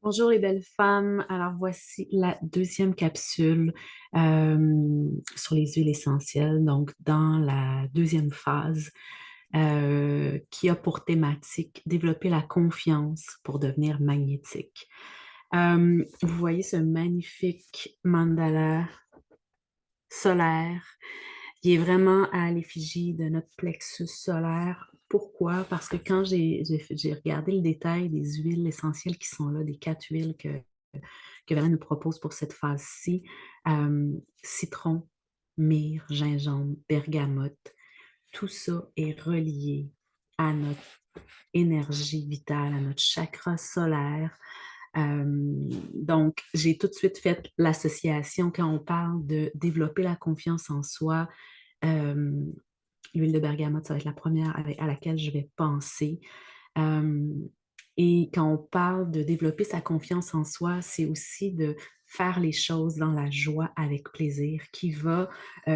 Bonjour les belles femmes. Alors voici la deuxième capsule sur les huiles essentielles, donc dans la deuxième phase qui a pour thématique développer la confiance pour devenir magnétique. Vous voyez ce magnifique mandala solaire. Il est vraiment à l'effigie de notre plexus solaire. Pourquoi? Parce que quand j'ai regardé le détail des huiles essentielles qui sont là, des 4 huiles que Valérie nous propose pour cette phase-ci, citron, myrrhe, gingembre, bergamote, tout ça est relié à notre énergie vitale, à notre chakra solaire. Donc, j'ai tout de suite fait l'association quand on parle de développer la confiance en soi. euh, L'huile de bergamote, ça va être la première à laquelle je vais penser. Euh, et quand on parle de développer sa confiance en soi, c'est aussi de faire les choses dans la joie avec plaisir qui va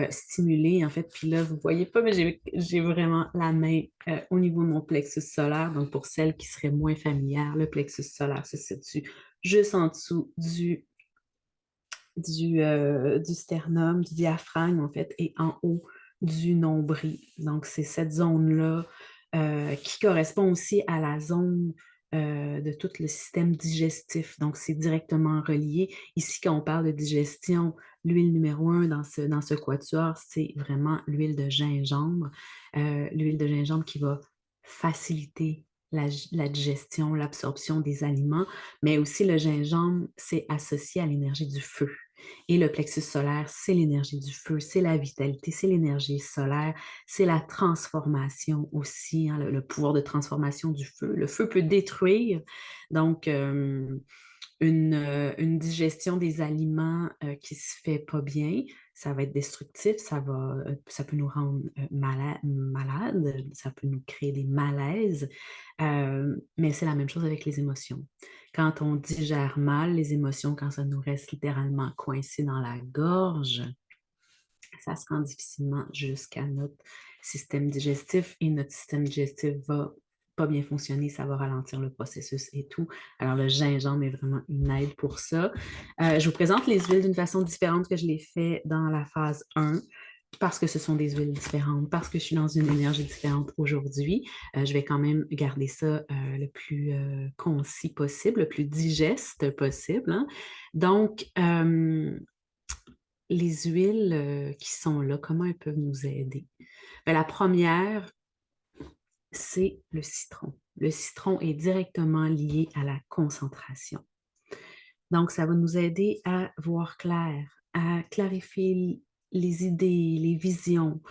stimuler, en fait, puis là, vous ne voyez pas, mais j'ai vraiment la main au niveau de mon plexus solaire. Donc, pour celles qui seraient moins familières, le plexus solaire se situe juste en dessous du sternum, du diaphragme, en fait, et en haut du nombril. Donc, c'est cette zone-là qui correspond aussi à la zone de tout le système digestif. Donc, c'est directement relié. Ici, quand on parle de digestion, l'huile numéro un dans ce quatuor, c'est vraiment l'huile de gingembre. L'huile de gingembre qui va faciliter la digestion, l'absorption des aliments, mais aussi le gingembre, c'est associé à l'énergie du feu. Et le plexus solaire, c'est l'énergie du feu, c'est la vitalité, c'est l'énergie solaire, c'est la transformation aussi, hein, le pouvoir de transformation du feu. Le feu peut détruire, donc une digestion des aliments qui se fait pas bien, ça va être destructif, ça peut nous rendre malades, ça peut nous créer des malaises, mais c'est la même chose avec les émotions. Quand on digère mal les émotions, quand ça nous reste littéralement coincé dans la gorge, ça se rend difficilement jusqu'à notre système digestif et notre système digestif va pas bien fonctionner, ça va ralentir le processus et tout. Alors, le gingembre est vraiment une aide pour ça. Je vous présente les huiles d'une façon différente que je l'ai fait dans la phase 1 parce que ce sont des huiles différentes, parce que je suis dans une énergie différente aujourd'hui. Je vais quand même garder ça le plus concis possible, le plus digeste possible, hein. Donc, les huiles qui sont là, comment elles peuvent nous aider? Bien, la première, c'est le citron. Le citron est directement lié à la concentration. Donc, ça va nous aider à voir clair, à clarifier les idées, les visions.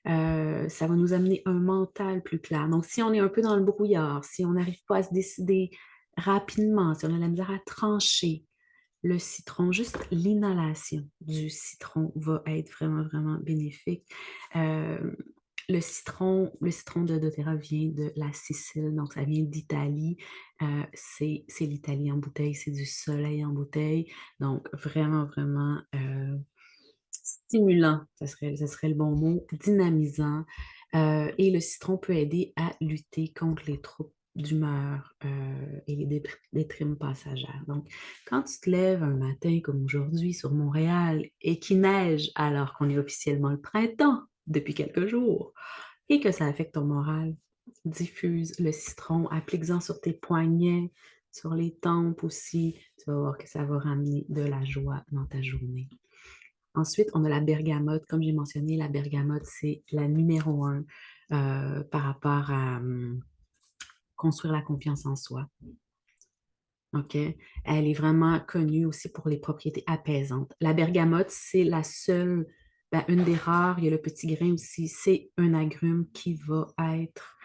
Ça va nous amener un mental plus clair. Donc, si on est un peu dans le brouillard, si on n'arrive pas à se décider rapidement, si on a la misère à trancher, le citron, juste l'inhalation du citron va être vraiment, vraiment bénéfique. Euh, le citron de doTERRA vient de la Sicile, donc ça vient d'Italie. C'est l'Italie en bouteille, c'est du soleil en bouteille. Donc, vraiment, vraiment stimulant, ça serait le bon mot, dynamisant. Et le citron peut aider à lutter contre les troubles d'humeur et les déprimes passagères. Donc, quand tu te lèves un matin comme aujourd'hui sur Montréal et qu'il neige alors qu'on est officiellement le printemps depuis quelques jours et que ça affecte ton moral, diffuse le citron, applique-en sur tes poignets, sur les tempes aussi. Tu vas voir que ça va ramener de la joie dans ta journée. Ensuite, on a la bergamote. Comme j'ai mentionné, la bergamote, c'est la numéro un par rapport à construire la confiance en soi. OK? Elle est vraiment connue aussi pour les propriétés apaisantes. La bergamote, c'est la seule, ben, une des rares, il y a le petit grain aussi, c'est un agrume qui va être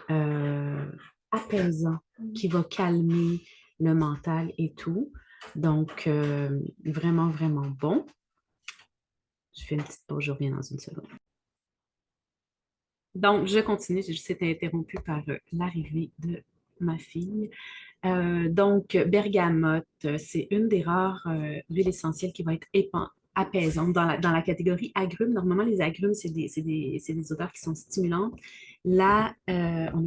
euh, apaisant, qui va calmer le mental et tout. Donc, vraiment, vraiment bon. Je fais une petite pause, je reviens dans une seconde. Donc, je continue, j'ai juste été interrompue par l'arrivée de ma fille. Donc, bergamote, c'est une des rares huiles essentielles qui va être apaisante dans la catégorie agrumes. Normalement, les agrumes, c'est des odeurs qui sont stimulantes. Là, on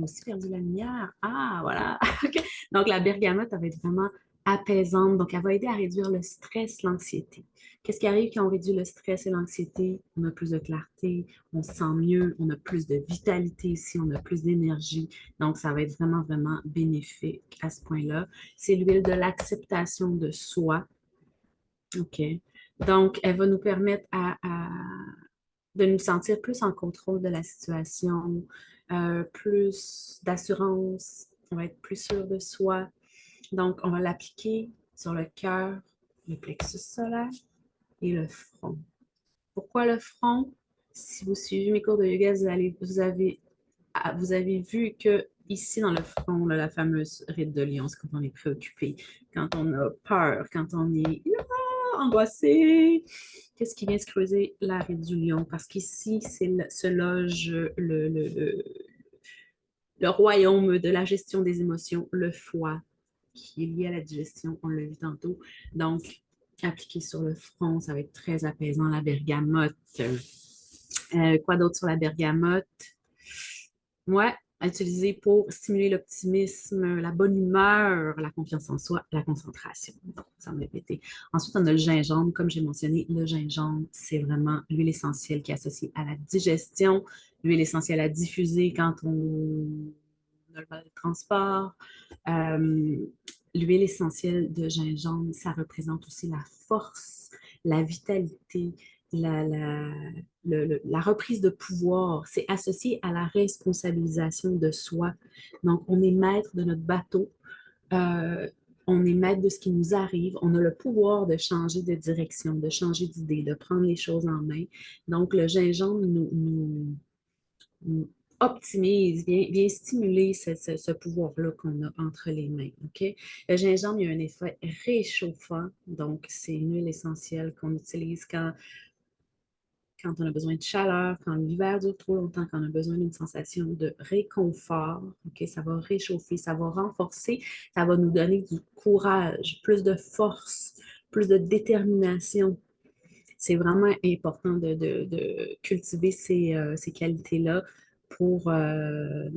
a aussi perdu la lumière. Ah, voilà. OK. Donc, la bergamote, elle va être vraiment apaisante. Donc, elle va aider à réduire le stress, l'anxiété. Qu'est-ce qui arrive quand on réduit le stress et l'anxiété? On a plus de clarté, on se sent mieux, on a plus de vitalité ici, on a plus d'énergie. Donc, ça va être vraiment, vraiment bénéfique à ce point-là. C'est l'huile de l'acceptation de soi. OK. Donc, elle va nous permettre de nous sentir plus en contrôle de la situation, plus d'assurance, on va être plus sûr de soi. Donc, on va l'appliquer sur le cœur, le plexus solaire et le front. Pourquoi le front? Si vous suivez mes cours de yoga, vous avez vu que ici dans le front, là, la fameuse ride de lion, c'est quand on est préoccupé, quand on a peur, quand on est angoissé. Qu'est-ce qui vient se creuser? La ride du lion. Parce qu'ici, se loge le royaume de la gestion des émotions, le foie, qui est lié à la digestion, on l'a vu tantôt. Donc, appliqué sur le front, ça va être très apaisant. La bergamote. Quoi d'autre sur la bergamote? Ouais, à utiliser pour stimuler l'optimisme, la bonne humeur, la confiance en soi, la concentration. Donc, ça me répéter. Ensuite, on a le gingembre. Comme j'ai mentionné, le gingembre, c'est vraiment l'huile essentielle qui est associée à la digestion, l'huile essentielle à diffuser quand on a le mal de transport. Euh, L'huile essentielle de gingembre, ça représente aussi la force, la vitalité, la reprise de pouvoir. C'est associé à la responsabilisation de soi. Donc, on est maître de notre bateau. Euh, on est maître de ce qui nous arrive. On a le pouvoir de changer de direction, de changer d'idée, de prendre les choses en main. Donc, le gingembre nous optimise, vient stimuler ce pouvoir-là qu'on a entre les mains. OK? Le gingembre, il y a un effet réchauffant. Donc, c'est une huile essentielle qu'on utilise quand on a besoin de chaleur, quand l'hiver dure trop longtemps, quand on a besoin d'une sensation de réconfort. OK? Ça va réchauffer, ça va renforcer, ça va nous donner du courage, plus de force, plus de détermination. C'est vraiment important de cultiver ces qualités-là pour, euh,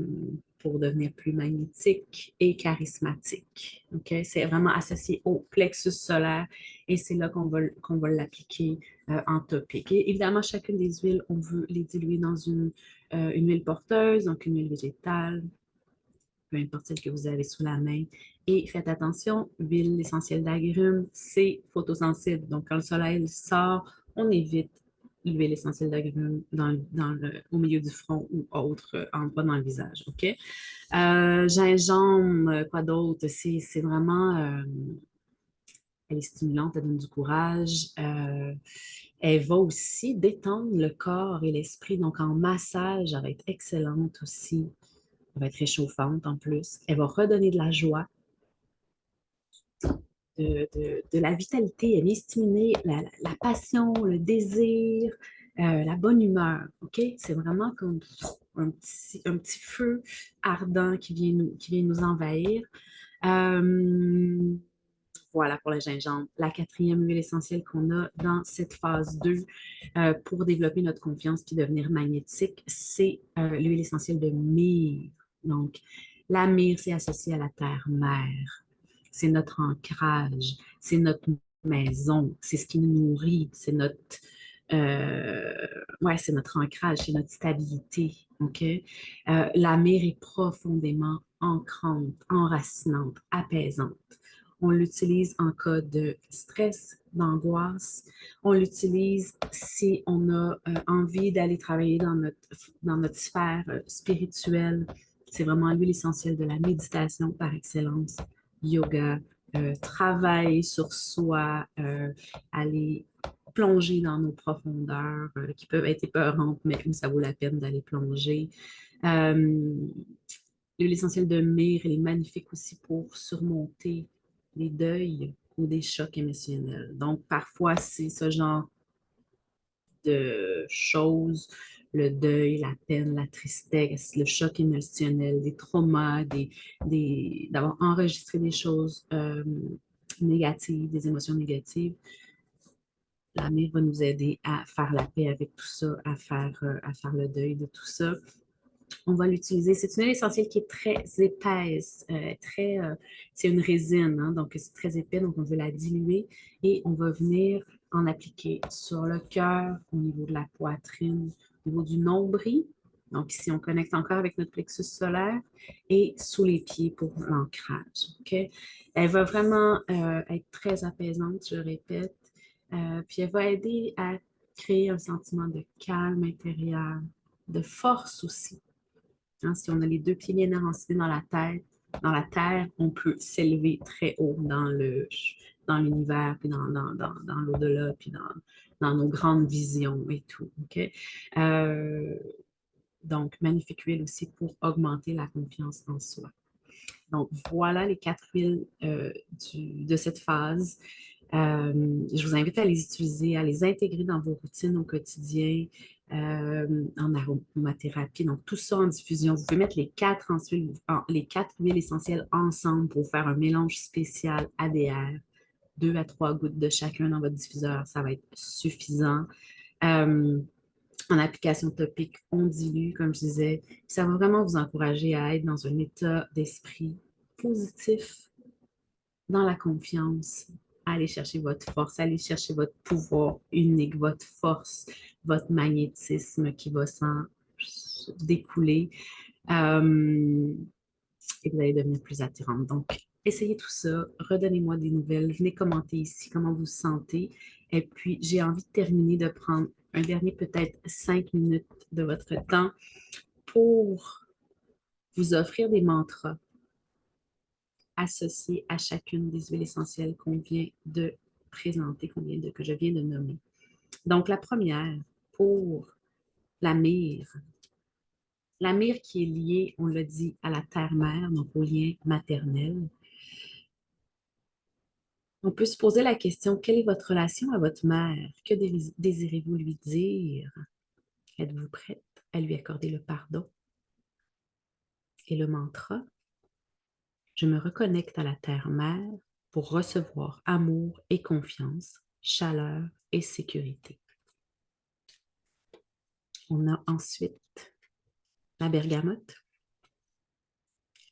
pour devenir plus magnétique et charismatique. OK? C'est vraiment associé au plexus solaire et c'est là qu'on va l'appliquer en topique. Et évidemment, chacune des huiles, on veut les diluer dans une huile porteuse, donc une huile végétale, peu importe celle que vous avez sous la main. Et faites attention, l'huile essentielle d'agrumes, c'est photosensible. Donc, quand le soleil sort, on évite l'huile essentielle d'agrumes au milieu du front ou autre endroit dans le visage. OK? Gingembre, quoi d'autre? C'est vraiment... elle est stimulante, elle donne du courage. Elle va aussi détendre le corps et l'esprit. Donc, en massage, elle va être excellente aussi. Elle va être réchauffante en plus. Elle va redonner de la joie, de la vitalité. Elle vient stimuler la passion, le désir, la bonne humeur. OK? C'est vraiment comme un petit feu ardent qui vient nous envahir. Euh, voilà pour le gingembre. La quatrième huile essentielle qu'on a dans cette phase 2 pour développer notre confiance puis devenir magnétique, c'est l'huile essentielle de myrrhe. Donc, la myrrhe, c'est associé à la terre-mère. C'est notre ancrage, c'est notre maison, c'est ce qui nous nourrit, euh, ouais, c'est notre ancrage, c'est notre stabilité. OK? La myrrhe est profondément ancrante, enracinante, apaisante. On l'utilise en cas de stress, d'angoisse. On l'utilise si on a envie d'aller travailler dans notre sphère spirituelle. C'est vraiment l'huile essentielle de la méditation par excellence. Yoga, travail sur soi, aller plonger dans nos profondeurs qui peuvent être épeurantes, mais où ça vaut la peine d'aller plonger. Euh, L'huile essentielle de myrrhe, elle est magnifique aussi pour surmonter des deuils ou des chocs émotionnels. Donc, parfois, c'est ce genre de choses, le deuil, la peine, la tristesse, le choc émotionnel, des traumas, d'avoir enregistré des choses négatives, des émotions négatives. La myrrhe va nous aider à faire la paix avec tout ça, à faire le deuil de tout ça. On va l'utiliser. C'est une huile essentielle qui est très épaisse, c'est une résine, hein, donc c'est très épais, donc on veut la diluer et on va venir en appliquer sur le cœur, au niveau de la poitrine, au niveau du nombril. Donc ici, on connecte encore avec notre plexus solaire et sous les pieds pour l'ancrage. Okay? Elle va vraiment être très apaisante, je répète, puis elle va aider à créer un sentiment de calme intérieur, de force aussi. Hein, si on a les deux pieds bien enracinés dans la terre, on peut s'élever très haut dans l'univers, puis dans l'au-delà, puis dans nos grandes visions et tout. Okay? Euh, donc, magnifique huile aussi pour augmenter la confiance en soi. Donc, voilà les 4 huiles de cette phase. Je vous invite à les utiliser, à les intégrer dans vos routines au quotidien, en aromathérapie. Donc, tout ça en diffusion. Vous pouvez mettre les 4 huiles essentielles ensemble pour faire un mélange spécial ADR. 2 à 3 gouttes de chacun dans votre diffuseur, ça va être suffisant. Euh, En application topique, on dilue, comme je disais. Ça va vraiment vous encourager à être dans un état d'esprit positif, dans la confiance. Allez chercher votre force, allez chercher votre pouvoir unique, votre force, votre magnétisme qui va s'en découler. Euh, et vous allez devenir plus attirante. Donc, essayez tout ça, redonnez-moi des nouvelles, venez commenter ici comment vous vous sentez. Et puis, j'ai envie de terminer, de prendre un dernier peut-être 5 minutes de votre temps pour vous offrir des mantras associés à chacune des huiles essentielles qu'on vient de présenter, que je viens de nommer. Donc, la première, pour la myrrhe. La myrrhe qui est liée, on l'a dit, à la terre-mère, donc au lien maternel. On peut se poser la question, quelle est votre relation à votre mère? Que désirez-vous lui dire? Êtes-vous prête à lui accorder le pardon? Et le mantra, je me reconnecte à la terre-mère pour recevoir amour et confiance, chaleur et sécurité. On a ensuite la bergamote.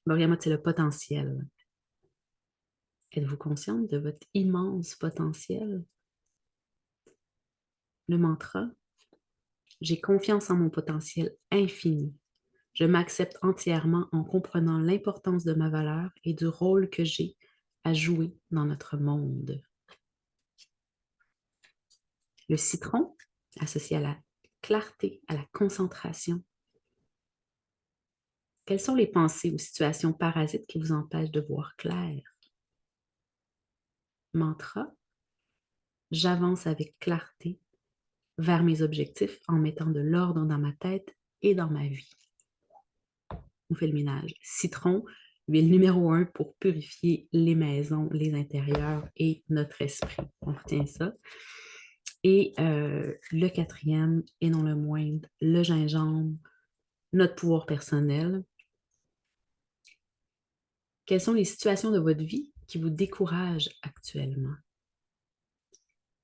La bergamote, c'est le potentiel. Êtes-vous consciente de votre immense potentiel? Le mantra, j'ai confiance en mon potentiel infini. Je m'accepte entièrement en comprenant l'importance de ma valeur et du rôle que j'ai à jouer dans notre monde. Le citron, associé à la clarté, à la concentration. Quelles sont les pensées ou situations parasites qui vous empêchent de voir clair? Mantra, j'avance avec clarté vers mes objectifs en mettant de l'ordre dans ma tête et dans ma vie. On fait le ménage. Citron, huile numéro 1 pour purifier les maisons, les intérieurs et notre esprit. On retient ça. Et le quatrième, et non le moindre, le gingembre, notre pouvoir personnel. Quelles sont les situations de votre vie qui vous découragent actuellement?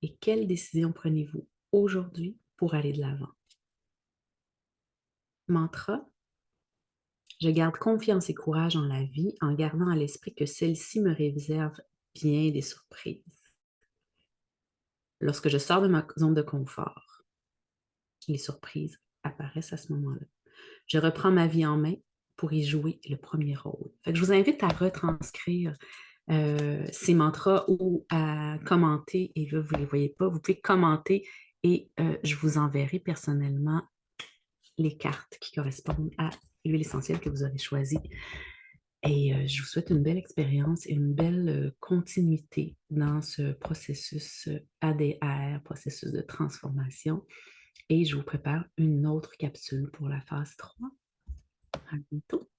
Et quelles décisions prenez-vous aujourd'hui pour aller de l'avant? Mantra, je garde confiance et courage en la vie en gardant à l'esprit que celle-ci me réserve bien des surprises. Lorsque je sors de ma zone de confort, les surprises apparaissent à ce moment-là. Je reprends ma vie en main pour y jouer le premier rôle. Fait que je vous invite à retranscrire ces mantras ou à commenter. Et là, vous ne les voyez pas. Vous pouvez commenter et je vous enverrai personnellement les cartes qui correspondent à l'huile essentielle que vous aurez choisie. Et je vous souhaite une belle expérience et une belle continuité dans ce processus ADR, processus de transformation. Et je vous prépare une autre capsule pour la phase 3. À bientôt.